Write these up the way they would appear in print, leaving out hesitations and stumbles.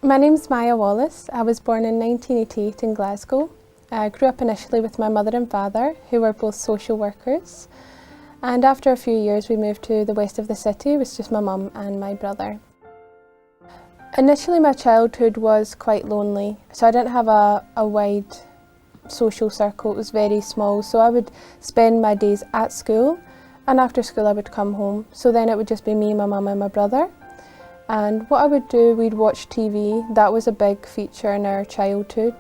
My name's Maya Wallace. I was born in 1988 in Glasgow. I grew up initially with my mother and father, who were both social workers. And after a few years we moved to the west of the city. It was just my mum and my brother. Initially my childhood was quite lonely, so I didn't have a wide social circle. It was very small, so I would spend my days at school, and after school I would come home. So then it would just be me, my mum and my brother. And what I would do, we'd watch TV. That was a big feature in our childhood.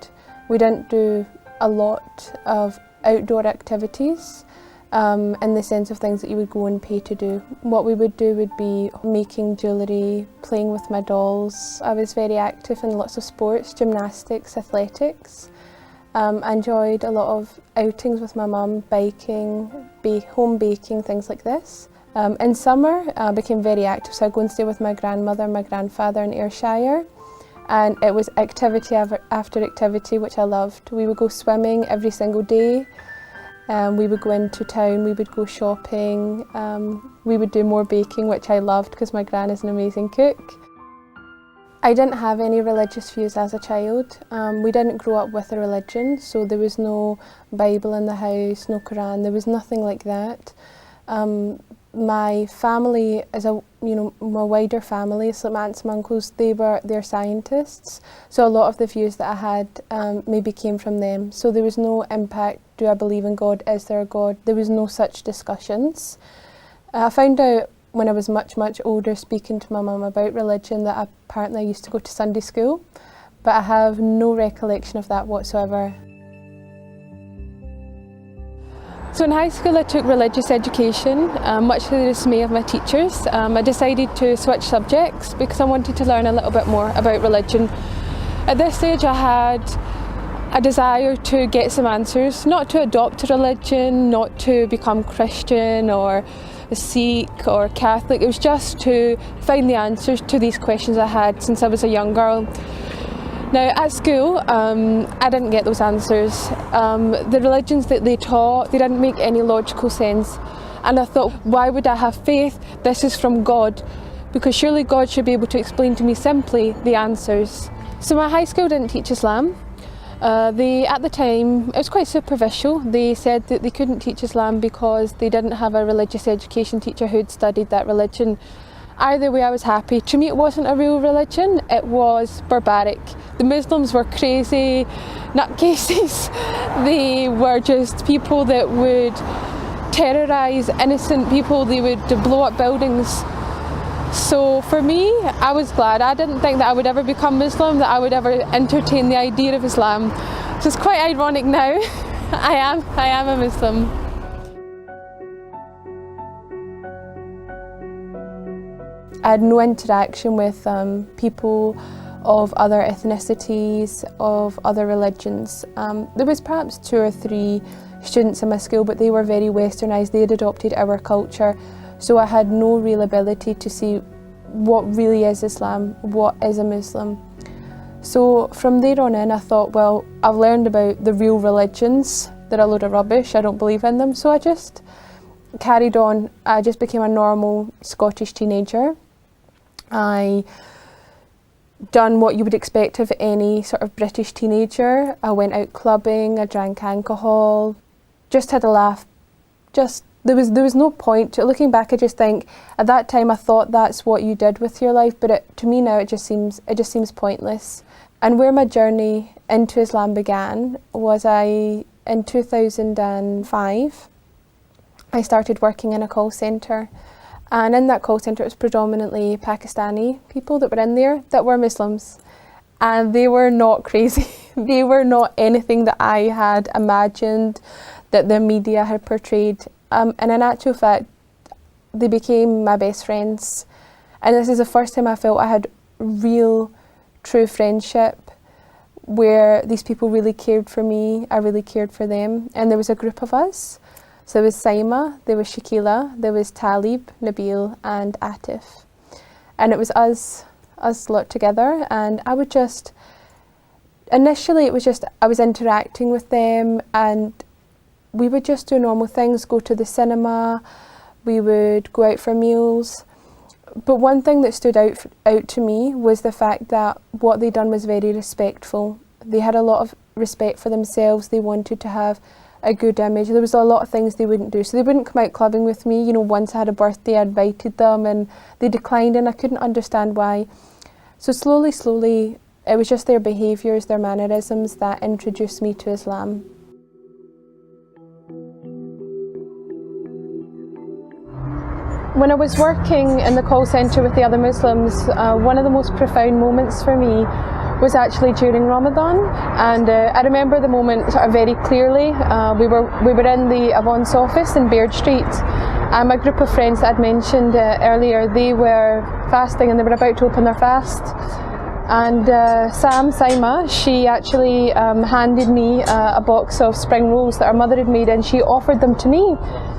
We didn't do a lot of outdoor activities in the sense of things that you would go and pay to do. What we would do would be making jewellery, playing with my dolls. I was very active in lots of sports, gymnastics, athletics. I enjoyed a lot of outings with my mum, biking, home baking, things like this. In summer I became very active, so I'd go and stay with my grandmother and my grandfather in Ayrshire, and it was activity after activity which I loved. We would go swimming every single day, we would go into town, we would go shopping, we would do more baking, which I loved because my gran is an amazing cook. I didn't have any religious views as a child. We didn't grow up with a religion, so there was no Bible in the house, no Quran, there was nothing like that. My family my wider family, so my aunts and uncles, they're scientists, so a lot of the views that I had maybe came from them. So there was no impact, do I believe in God, is there a God? There was no such discussions. I found out when I was much older, speaking to my mum about religion, that apparently I used to go to Sunday school, but I have no recollection of that whatsoever. So in high school I took religious education, much to the dismay of my teachers. I decided to switch subjects because I wanted to learn a little bit more about religion. At this stage I had a desire to get some answers, not to adopt a religion, not to become Christian or a Sikh or Catholic. It was just to find the answers to these questions I had since I was a young girl. Now at school, I didn't get those answers. The religions that they taught, they didn't make any logical sense. And I thought, why would I have faith? This is from God, because surely God should be able to explain to me simply the answers. So my high school didn't teach Islam. At the time, it was quite superficial. They said that they couldn't teach Islam because they didn't have a religious education teacher who'd studied that religion. Either way, I was happy. To me, it wasn't a real religion, it was barbaric. The Muslims were crazy nutcases. They were just people that would terrorise innocent people, they would blow up buildings. So for me, I was glad. I didn't think that I would ever become Muslim, that I would ever entertain the idea of Islam. So it's quite ironic now. I am a Muslim. I had no interaction with people of other ethnicities, of other religions. There was perhaps 2 or 3 students in my school, but they were very westernised. They had adopted our culture, so I had no real ability to see what really is Islam, what is a Muslim. So from there on in I thought, well, I've learned about the real religions. They're a load of rubbish, I don't believe in them. So I just carried on. I just became a normal Scottish teenager. I done what you would expect of any sort of British teenager. I went out clubbing, I drank alcohol, just had a laugh. There was no point to it. Looking back, I just think at that time I thought that's what you did with your life, but to me now it just seems pointless. And where my journey into Islam began was in 2005 I started working in a call centre. And in that call centre it was predominantly Pakistani people that were in there that were Muslims. And they were not crazy. They were not anything that I had imagined, that the media had portrayed. And in actual fact, they became my best friends. And this is the first time I felt I had real, true friendship, where these people really cared for me, I really cared for them. And there was a group of us. So there was Saima, there was Shakila, there was Talib, Nabil and Atif. And it was us lot together, and I would just, initially it was just, I was interacting with them and we would just do normal things, go to the cinema, we would go out for meals. But one thing that stood out to me was the fact that what they done was very respectful. They had a lot of respect for themselves. They wanted to have a good image. There was a lot of things they wouldn't do. So they wouldn't come out clubbing with me. You know, once I had a birthday, I invited them and they declined, and I couldn't understand why. So slowly, it was just their behaviours, their mannerisms that introduced me to Islam. When I was working in the call centre with the other Muslims, one of the most profound moments for me was actually during Ramadan, and I remember the moment sort of very clearly. We were in the Avance office in Baird Street, and my group of friends that I'd mentioned earlier, they were fasting and they were about to open their fast. And Saima, she actually handed me a box of spring rolls that her mother had made, and she offered them to me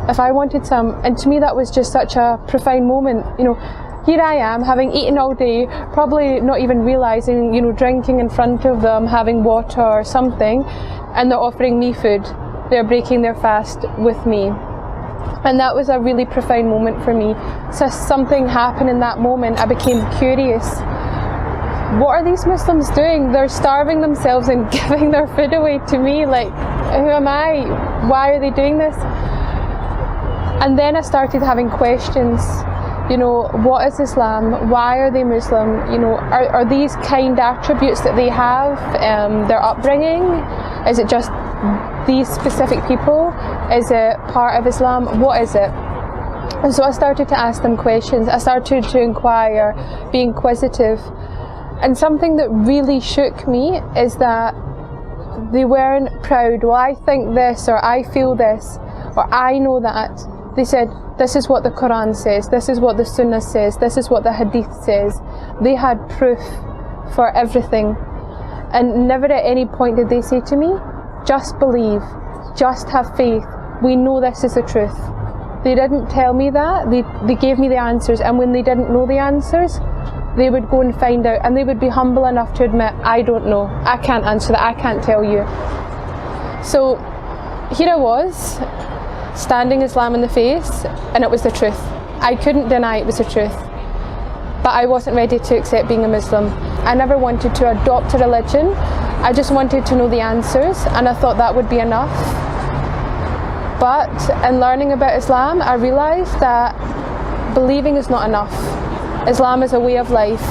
if I wanted some. And to me that was just such a profound moment. You know, here I am having eaten all day, probably not even realising, you know, drinking in front of them, having water or something, and they're offering me food. They're breaking their fast with me. And that was a really profound moment for me. So something happened in that moment. I became curious. What are these Muslims doing? They're starving themselves and giving their food away to me. Like, who am I? Why are they doing this? And then I started having questions. You know, what is Islam? Why are they Muslim? You know, are these kind attributes that they have, their upbringing? Is it just these specific people? Is it part of Islam? What is it? And so I started to ask them questions. I started to inquire, be inquisitive. And something that really shook me is that they weren't proud. Well, I think this, or I feel this, or I know that. They said, this is what the Quran says, this is what the Sunnah says, this is what the Hadith says. They had proof for everything. And never at any point did they say to me, just believe, just have faith, we know this is the truth. They didn't tell me that, they gave me the answers, and when they didn't know the answers, they would go and find out, and they would be humble enough to admit, I don't know, I can't answer that, I can't tell you. So here I was, standing Islam in the face, and it was the truth. I couldn't deny it was the truth. But I wasn't ready to accept being a Muslim. I never wanted to adopt a religion, I just wanted to know the answers, and I thought that would be enough. But in learning about Islam, I realised that believing is not enough. Islam is a way of life.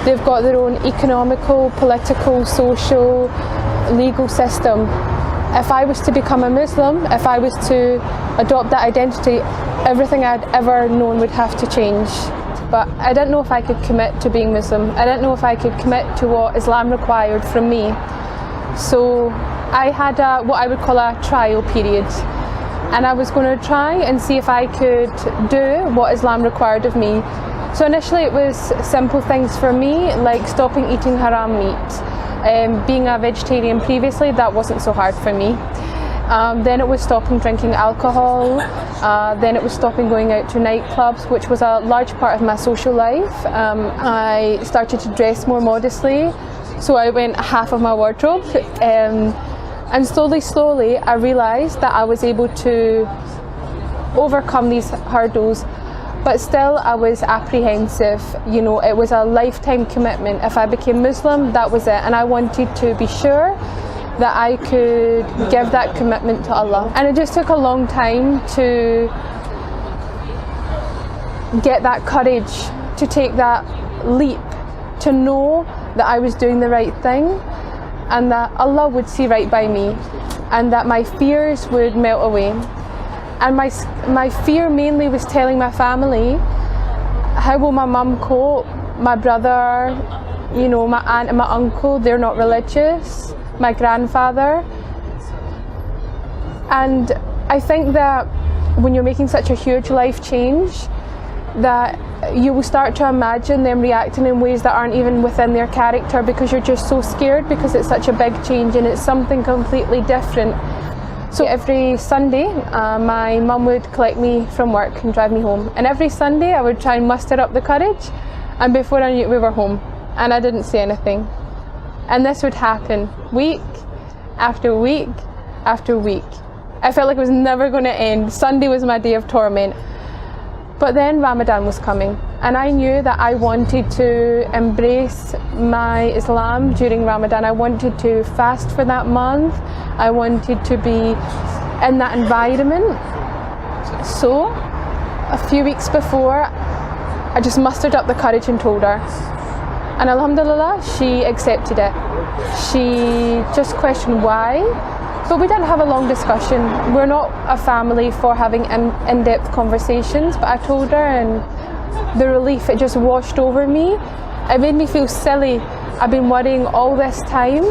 They've got their own economical, political, social, legal system. If I was to become a Muslim, if I was to adopt that identity, everything I'd ever known would have to change. But I didn't know if I could commit to being Muslim. I didn't know if I could commit to what Islam required from me. So I had what I would call a trial period. And I was going to try and see if I could do what Islam required of me. So initially it was simple things for me, like stopping eating haram meat. Being a vegetarian previously, that wasn't so hard for me. Then it was stopping drinking alcohol. Then it was stopping going out to nightclubs, which was a large part of my social life. I started to dress more modestly, so I went half of my wardrobe. And slowly, I realised that I was able to overcome these hurdles. But still I was apprehensive. You know, it was a lifetime commitment. If I became Muslim, that was it. And I wanted to be sure that I could give that commitment to Allah. And it just took a long time to get that courage, to take that leap, to know that I was doing the right thing, and that Allah would see right by me, and that my fears would melt away. And my fear mainly was telling my family, how will my mum cope, my brother, you know, my aunt and my uncle, they're not religious, my grandfather. And I think that when you're making such a huge life change, that you will start to imagine them reacting in ways that aren't even within their character, because you're just so scared, because it's such a big change and it's something completely different. So every Sunday, my mum would collect me from work and drive me home. And every Sunday I would try and muster up the courage, and before I knew it, we were home. And I didn't say anything. And this would happen week after week after week. I felt like it was never going to end. Sunday was my day of torment. But then Ramadan was coming, and I knew that I wanted to embrace my Islam during Ramadan. I wanted to fast for that month. I wanted to be in that environment. So a few weeks before, I just mustered up the courage and told her. And alhamdulillah, she accepted it. She just questioned why, but we didn't have a long discussion. We're not a family for having in-depth conversations, but I told her, and the relief, it just washed over me. It made me feel silly. I've been worrying all this time,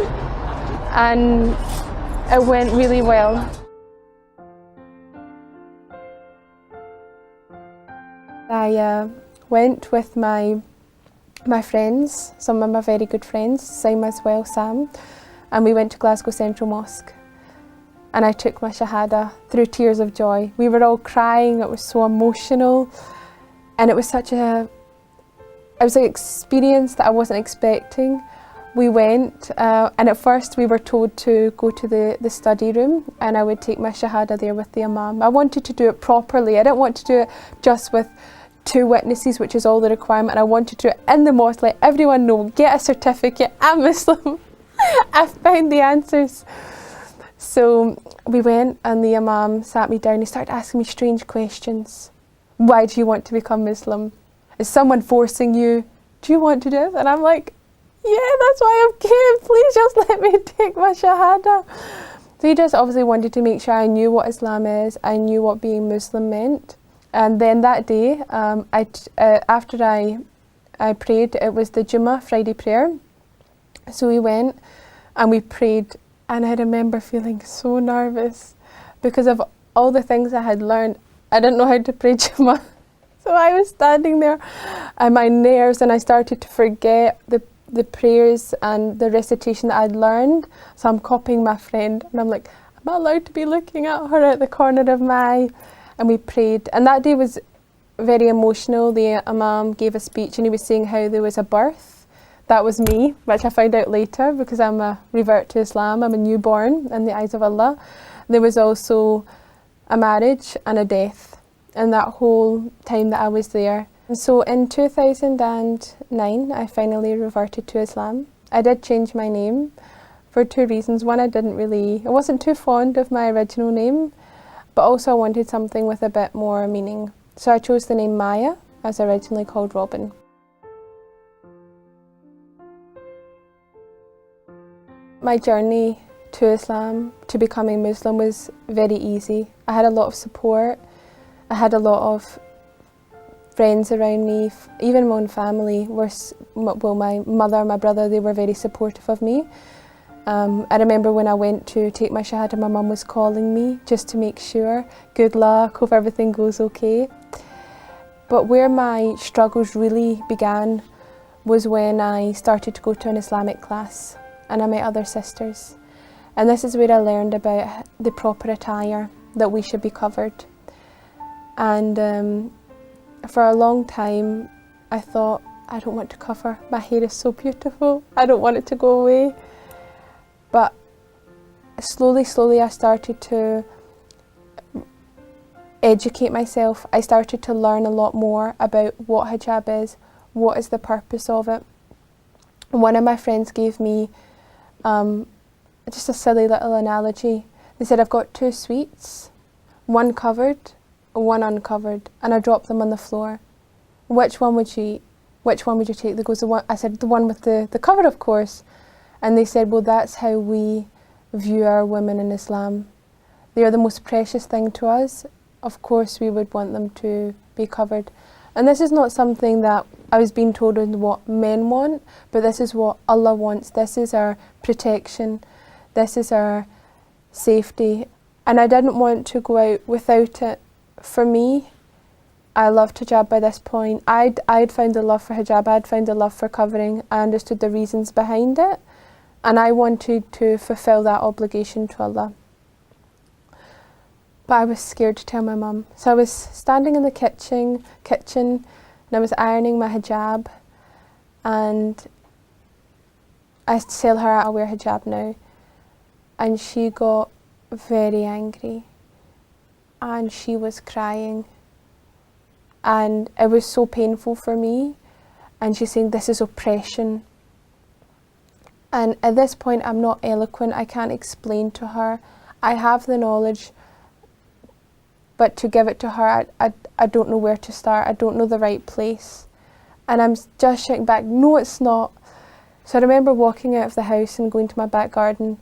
and it went really well. I went with my friends, some of my very good friends, Sam as well, Sam, and we went to Glasgow Central Mosque, and I took my Shahada through tears of joy. We were all crying, it was so emotional, and it was an experience that I wasn't expecting. We went, and at first we were told to go to the study room, and I would take my Shahada there with the Imam. I wanted to do it properly. I didn't want to do it just with 2 witnesses, which is all the requirement. I wanted to do it in the mosque, let everyone know, get a certificate, I'm Muslim. I found the answers. So we went, and the Imam sat me down. He started asking me strange questions. Why do you want to become Muslim? Is someone forcing you? Do you want to do it? And I'm like, yeah, that's why I'm here. Please just let me take my Shahada. So he just obviously wanted to make sure I knew what Islam is. I knew what being Muslim meant. And then that day, after I prayed, it was the Jummah Friday prayer. So we went and we prayed, and I remember feeling so nervous because of all the things I had learned. I didn't know how to pray Jummah. So I was standing there and my nerves, and I started to forget the prayers and the recitation that I'd learned. So I'm copying my friend, and I'm like, am I allowed to be looking at her at the corner of my eye? And we prayed, and that day was very emotional. The Imam gave a speech, and he was saying how there was a birth. That was me, which I found out later because I'm a revert to Islam. I'm a newborn in the eyes of Allah. There was also a marriage and a death in that whole time that I was there. And so in 2009, I finally reverted to Islam. I did change my name for 2 reasons. One, I wasn't too fond of my original name, but also I wanted something with a bit more meaning. So I chose the name Maya, as originally called Robin. My journey to Islam, to becoming Muslim, was very easy. I had a lot of support. I had a lot of friends around me, even my own family my mother, my brother, they were very supportive of me. I remember when I went to take my Shahada, my mum was calling me just to make sure, good luck, hope everything goes okay. But where my struggles really began was when I started to go to an Islamic class, and I met other sisters. And this is where I learned about the proper attire, that we should be covered. And for a long time I thought, I don't want to cover, my hair is so beautiful, I don't want it to go away. But slowly I started to educate myself. I started to learn a lot more about what hijab is, what is the purpose of it. One of my friends gave me just a silly little analogy. They said, I've got 2 sweets, one covered, one uncovered, and I dropped them on the floor. Which one would you eat? Which one would you take? I said, the one with the cover, of course. And they said, well, that's how we view our women in Islam. They are the most precious thing to us. Of course, we would want them to be covered. And this is not something that I was being told is what men want, but this is what Allah wants. This is our protection. This is our safety. And I didn't want to go out without it. For me, I loved hijab by this point. I'd found a love for hijab, I'd found a love for covering. I understood the reasons behind it, and I wanted to fulfill that obligation to Allah. But I was scared to tell my mum. So I was standing in the kitchen and I was ironing my hijab, and I tell her I wear hijab now, and she got very angry and she was crying. and it was so painful for me. And she's saying, this is oppression. And at this point, I'm not eloquent. I can't explain to her. I have the knowledge, but to give it to her, I don't know where to start. I don't know the right place. And I'm just shouting back, no, it's not. So I remember walking out of the house and going to my back garden,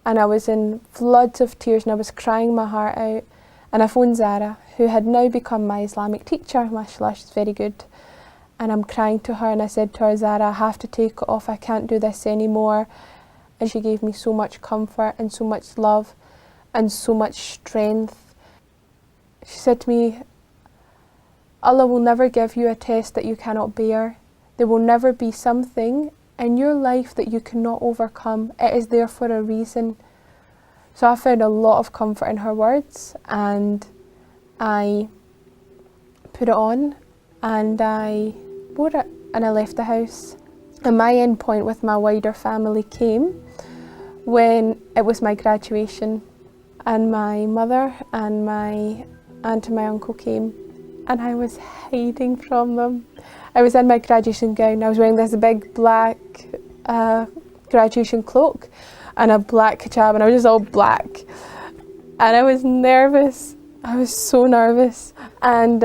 and I was in floods of tears and I was crying my heart out. And I phoned Zara, who had now become my Islamic teacher. Mashallah, she's very good. And I'm crying to her, and I said to her, Zara, I have to take it off. I can't do this anymore. And she gave me so much comfort and so much love and so much strength. She said to me, Allah will never give you a test that you cannot bear. There will never be something in your life that you cannot overcome. It is there for a reason. So I found a lot of comfort in her words, and I put it on and I wore it and I left the house. And my end point with my wider family came when it was my graduation, and my mother and my aunt and my uncle came, and I was hiding from them. I was in my graduation gown. I was wearing this big black graduation cloak and a black hijab, and I was just all black. And I was nervous. I was so nervous. And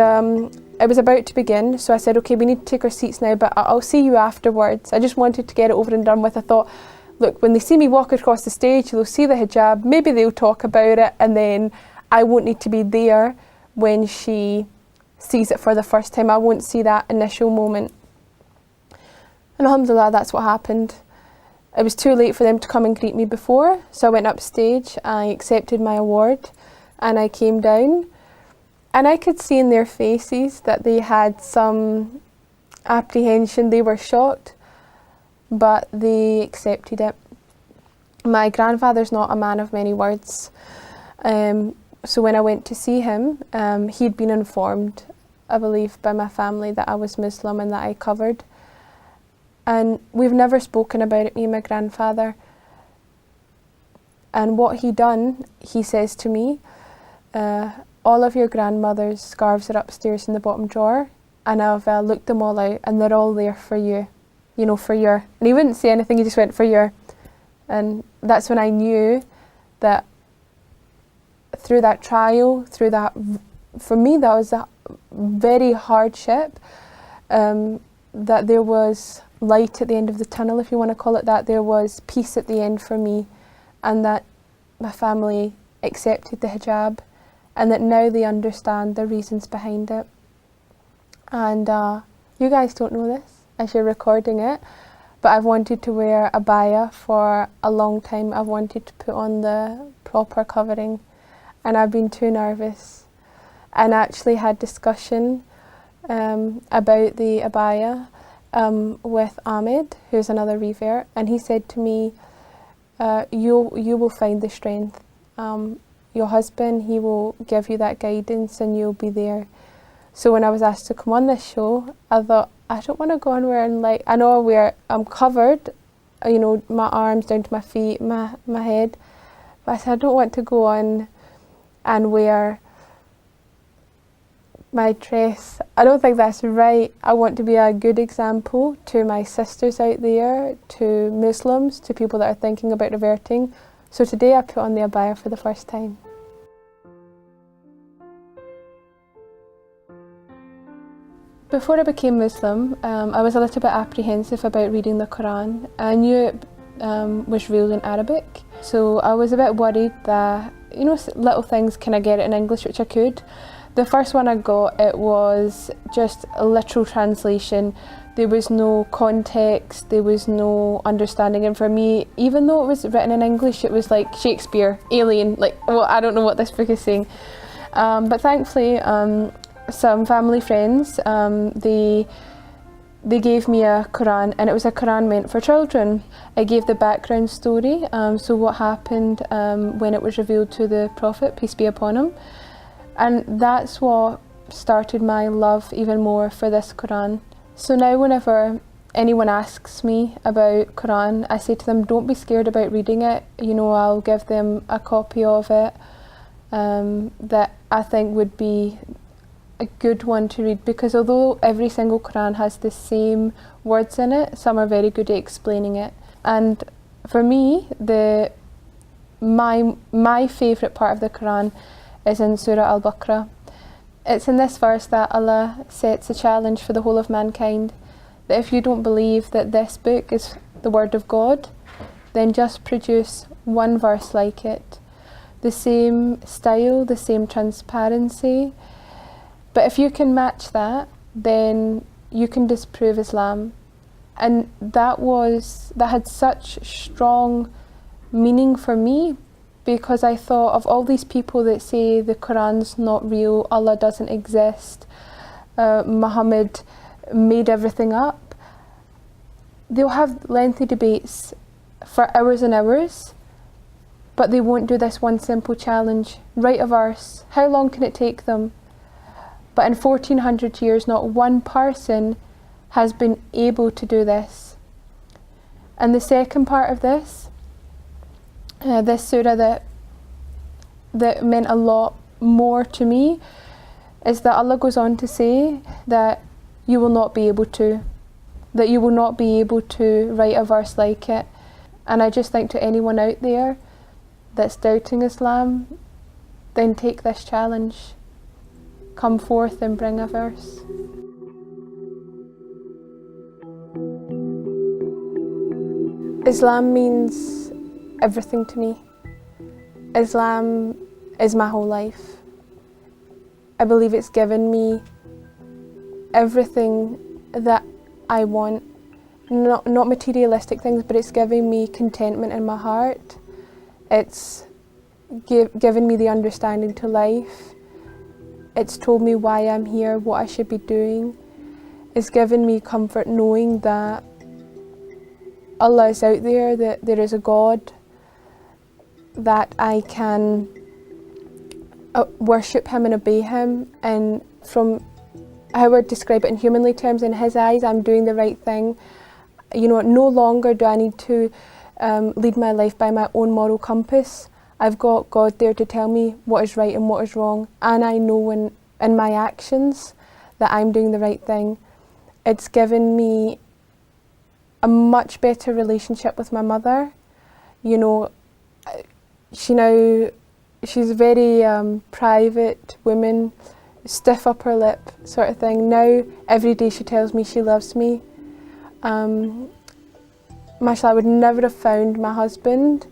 it was about to begin, so I said, okay, we need to take our seats now, but I'll see you afterwards. I just wanted to get it over and done with. I thought, look, when they see me walk across the stage, they'll see the hijab, maybe they'll talk about it, and then I won't need to be there when she sees it for the first time. I won't see that initial moment. And alhamdulillah, that's what happened. It was too late for them to come and greet me before, so I went upstage, I accepted my award, and I came down. And I could see in their faces that they had some apprehension. They were shocked, but they accepted it. My grandfather's not a man of many words. So when I went to see him, he'd been informed, I believe, by my family that I was Muslim and that I covered. And we've never spoken about it, me and my grandfather. And what he done, he says to me, all of your grandmother's scarves are upstairs in the bottom drawer, and I've looked them all out, and they're all there for you, you know, for your, and he wouldn't say anything, he just went for your. And that's when I knew that through that trial, through that, for me that was a very hardship, that there was light at the end of the tunnel, if you want to call it that. There was peace at the end for me, and that my family accepted the hijab, and that now they understand the reasons behind it. And you guys don't know this as you're recording it, but I've wanted to wear a abaya for a long time. I've wanted to put on the proper covering, and I've been too nervous. And actually had discussion about the abaya with Ahmed, who's another revert, and he said to me, you will find the strength. Your husband, he will give you that guidance and you'll be there. So when I was asked to come on this show, I thought, I don't want to go on wearing, like, I know I'm covered, you know, my arms down to my feet, my head, but I said I don't want to go on and wear my dress. I don't think that's right. I want to be a good example to my sisters out there, to Muslims, to people that are thinking about reverting. So today I put on the abaya for the first time. Before I became Muslim, I was a little bit apprehensive about reading the Quran. I knew it was real in Arabic, so I was a bit worried that, you know, little things, can I get it in English, which I could. The first one I got, it was just a literal translation. There was no context, there was no understanding, and for me, even though it was written in English, it was like Shakespeare, Alien, like, well, I don't know what this book is saying. But thankfully, some family friends, they gave me a Quran, and it was a Quran meant for children. I gave the background story, so what happened when it was revealed to the Prophet, peace be upon him. And that's what started my love even more for this Quran. So now whenever anyone asks me about Quran, I say to them, don't be scared about reading it. You know, I'll give them a copy of it that I think would be a good one to read, because although every single Quran has the same words in it, some are very good at explaining it. And for me, my favourite part of the Quran is in Surah Al-Baqarah. It's in this verse that Allah sets a challenge for the whole of mankind, that if you don't believe that this book is the word of God, then just produce one verse like it. The same style, the same transparency. But if you can match that, then you can disprove Islam. And that had such strong meaning for me, because I thought of all these people that say the Quran's not real, Allah doesn't exist, Muhammad made everything up. They'll have lengthy debates for hours and hours, but they won't do this one simple challenge. Write a verse. How long can it take them? But in 1400 years, not one person has been able to do this. And the second part of this surah that meant a lot more to me, is that Allah goes on to say that you will not be able to, that you will not be able to write a verse like it. And I just think to anyone out there that's doubting Islam, then take this challenge. Come forth and bring a verse. Islam means everything to me. Islam is my whole life. I believe it's given me everything that I want. Not materialistic things, but it's giving me contentment in my heart. It's given me the understanding to life. It's told me why I'm here, what I should be doing. It's given me comfort knowing that Allah is out there, that there is a God, that I can worship Him and obey Him. And from how I would describe it in humanly terms, in His eyes, I'm doing the right thing. You know, no longer do I need to lead my life by my own moral compass. I've got God there to tell me what is right and what is wrong, and I know in my actions that I'm doing the right thing. It's given me a much better relationship with my mother. You know, she's a very private woman, stiff upper lip sort of thing. Now every day she tells me she loves me. Mashallah, I would never have found my husband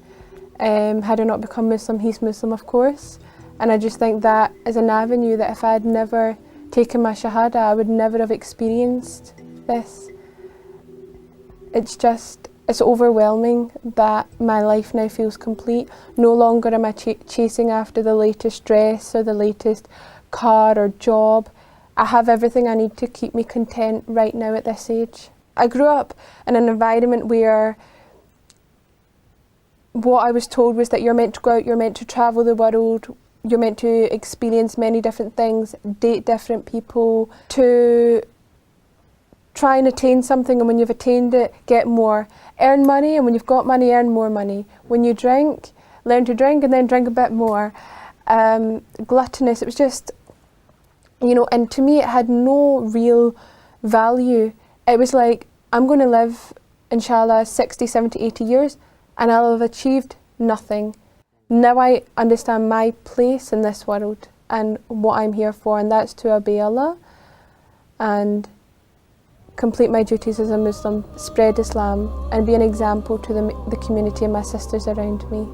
had I not become Muslim. He's Muslim, of course, and I just think that is an avenue that if I had never taken my Shahada, I would never have experienced this. It's overwhelming that my life now feels complete. No longer am I chasing after the latest dress or the latest car or job. I have everything I need to keep me content right now at this age. I grew up in an environment where what I was told was that you're meant to go out, you're meant to travel the world, you're meant to experience many different things, date different people, to try and attain something, and when you've attained it, get more. Earn money, and when you've got money, earn more money. When you drink, learn to drink and then drink a bit more. Gluttonous, it was just, you know, and to me it had no real value. It was like, I'm going to live, inshallah, 60, 70, 80 years, and I'll have achieved nothing. Now I understand my place in this world and what I'm here for, and that's to obey Allah and complete my duties as a Muslim, spread Islam, and be an example to the community and my sisters around me.